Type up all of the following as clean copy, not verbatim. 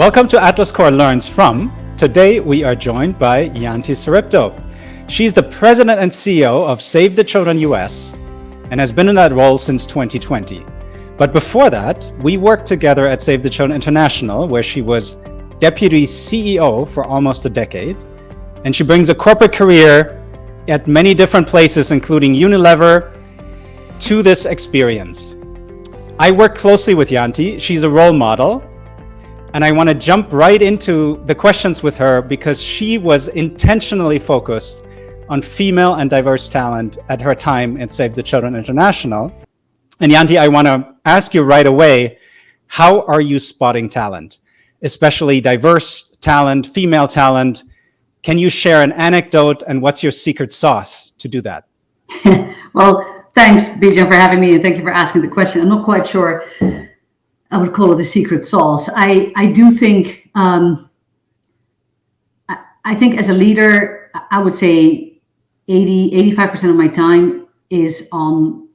Welcome to Atlas Core Learns From. Today we are joined by Janti Soeripto. She's the president and CEO of Save the Children US and has been in that role since 2020. But before that, we worked together at Save the Children International, where she was deputy CEO for almost a decade. And she brings a corporate career at many different places, including Unilever, to this experience. I work closely with Janti. She's a role model. And I want to jump right into the questions with her because she was intentionally focused on female and diverse talent at her time at Save the Children International. And Janti, I want to ask you right away, how are you spotting talent, especially diverse talent, female talent? Can you share an anecdote and what's your secret sauce to do that? Well, thanks, Bijan, for having me, and thank you for asking the question. I'm not quite sure I would call it a secret sauce. I do think, I think as a leader, I would say 85% of my time is on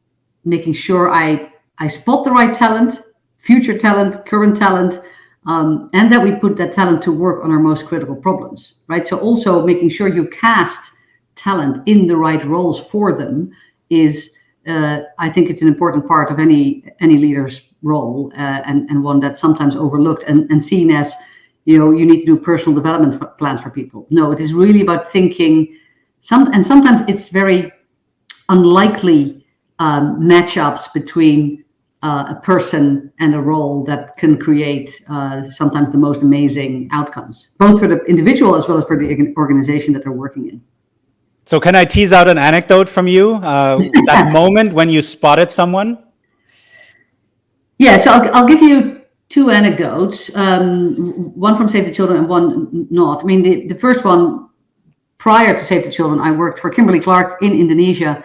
making sure I spot the right talent, future talent, current talent, and that we put that talent to work on our most critical problems, right? So also making sure you cast talent in the right roles for them is, I think it's an important part of any leader's role, and one that's sometimes overlooked and seen as, you need to do personal development plans for people. No, it is really about thinking, and sometimes it's very unlikely matchups between a person and a role that can create sometimes the most amazing outcomes, both for the individual as well as for the organization that they're working in. So can I tease out an anecdote from you? That moment when you spotted someone? Yeah, so I'll give you two anecdotes, one from Save the Children and one not. I mean, the first one, prior to Save the Children, I worked for Kimberly-Clark in Indonesia.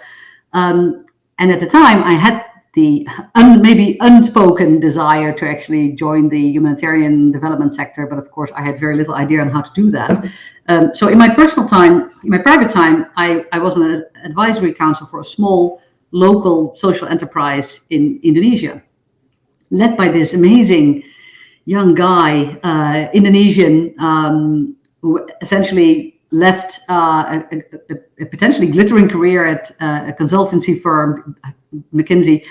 And at the time, I had the maybe unspoken desire to actually join the humanitarian development sector. But of course, I had very little idea on how to do that. So in my personal time, in my private time, I was on an advisory council for a small local social enterprise in Indonesia, led by this amazing young guy, Indonesian, who essentially left a potentially glittering career at a consultancy firm, McKinsey,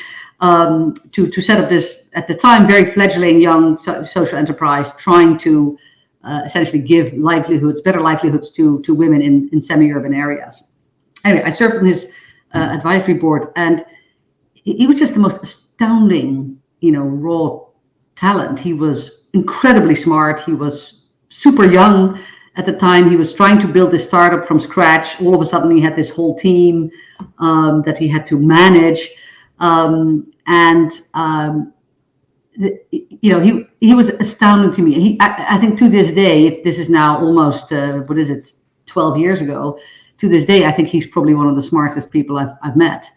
to set up this, at the time, very fledgling young social enterprise, trying to essentially give better livelihoods to women in semi-urban areas. Anyway, I served on his advisory board, and he was just the most astounding, raw talent. He was incredibly smart. He was super young at the time. He was trying to build this startup from scratch. All of a sudden, he had this whole team that he had to manage. He was astounding to me. I think to this day, this is now almost, 12 years ago. To this day, I think he's probably one of the smartest people I've met.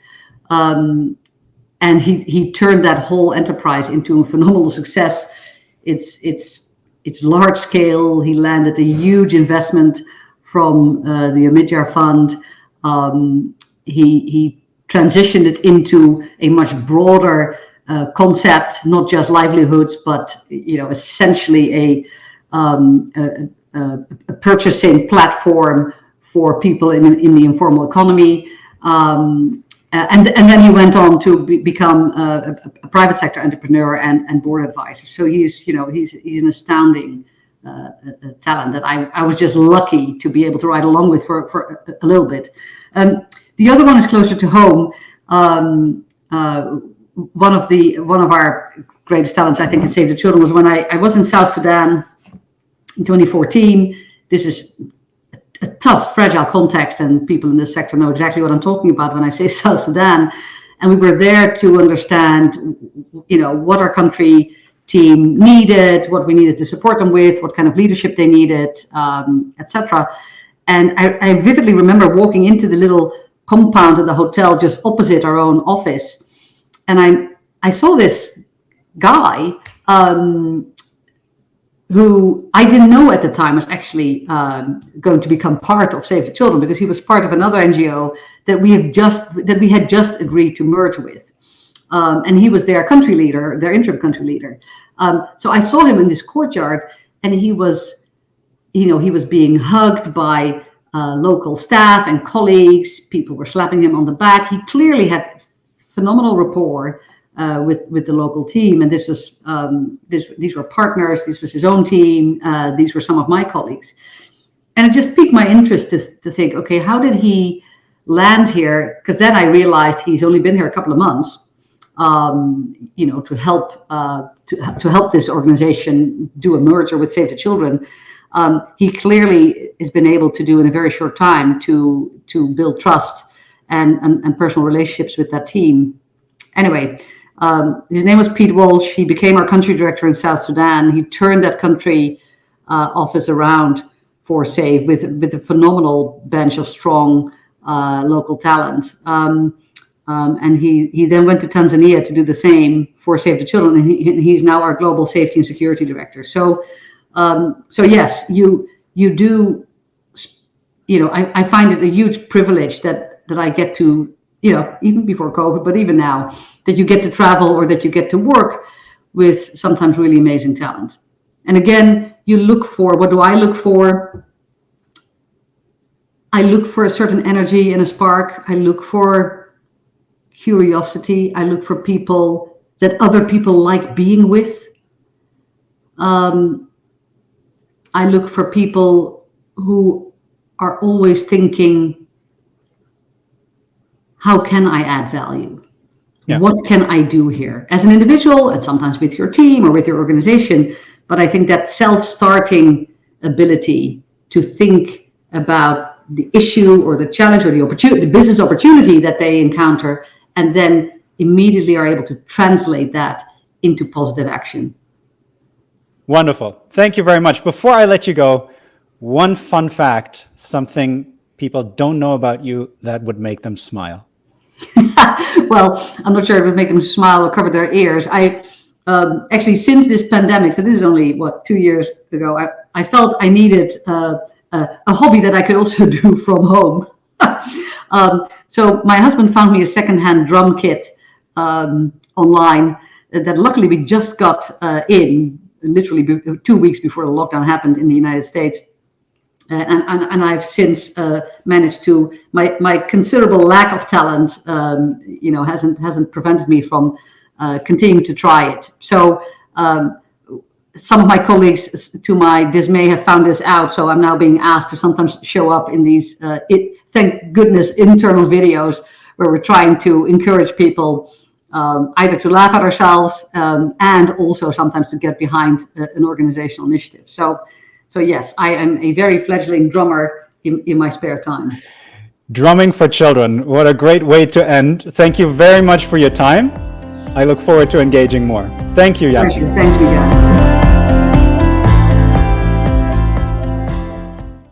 And he turned that whole enterprise into a phenomenal success. It's large scale. He landed a huge investment from the Amidjar Fund. He transitioned it into a much broader concept, not just livelihoods, but essentially a purchasing platform for people in the informal economy. And then he went on to become a private sector entrepreneur and board advisor. So he's an astounding talent that I was just lucky to be able to ride along with for a little bit. The other one is closer to home. One of our greatest talents, I think, in Save the Children was when I was in South Sudan in 2014. This is a tough, fragile context, and people in this sector know exactly what I'm talking about when I say South Sudan. And we were there to understand, what our country team needed, what we needed to support them with, what kind of leadership they needed, etc. And I vividly remember walking into the little compound of the hotel just opposite our own office, and I saw this guy who I didn't know at the time was actually going to become part of Save the Children, because he was part of another NGO that we had just agreed to merge with, and he was their country leader, their interim country leader. So I saw him in this courtyard, and he was being hugged by local staff and colleagues. People were slapping him on the back. He clearly had phenomenal rapport with the local team, and these were partners. This was his own team. These were some of my colleagues, and it just piqued my interest to think, okay, how did he land here? Because then I realized he's only been here a couple of months, to help this organization do a merger with Save the Children. He clearly has been able to do in a very short time to build trust and personal relationships with that team. Anyway, his name was Pete Walsh. He became our country director in South Sudan. He turned that country office around for SAVE with a phenomenal bench of strong local talent. And he then went to Tanzania to do the same for Save the Children, and he's now our global safety and security director. So yes, you do. I find it a huge privilege that I get to, even before COVID, but even now, that you get to travel or that you get to work with sometimes really amazing talent. And again, you look for, what do I look for? I look for a certain energy and a spark. I look for curiosity. I look for people that other people like being with. I look for people who are always thinking, how can I add value? Yeah. What can I do here as an individual, and sometimes with your team or with your organization? But I think that self-starting ability to think about the issue or the challenge or the opportunity, the business opportunity that they encounter, and then immediately are able to translate that into positive action. Wonderful. Thank you very much. Before I let you go, one fun fact, something people don't know about you that would make them smile. Well, I'm not sure it would make them smile or cover their ears. I actually, since this pandemic, so this is only 2 years ago, I felt I needed a hobby that I could also do from home. So my husband found me a secondhand drum kit online that luckily we just got in literally 2 weeks before the lockdown happened in the United States. And I've since managed to, my considerable lack of talent, hasn't prevented me from continuing to try it. So some of my colleagues, to my dismay, have found this out. So I'm now being asked to sometimes show up in these, thank goodness, internal videos where we're trying to encourage people either to laugh at ourselves and also sometimes to get behind an organizational initiative. So yes, I am a very fledgling drummer in my spare time. Drumming for children. What a great way to end. Thank you very much for your time. I look forward to engaging more. Thank you, Janti. Thank you, Jan.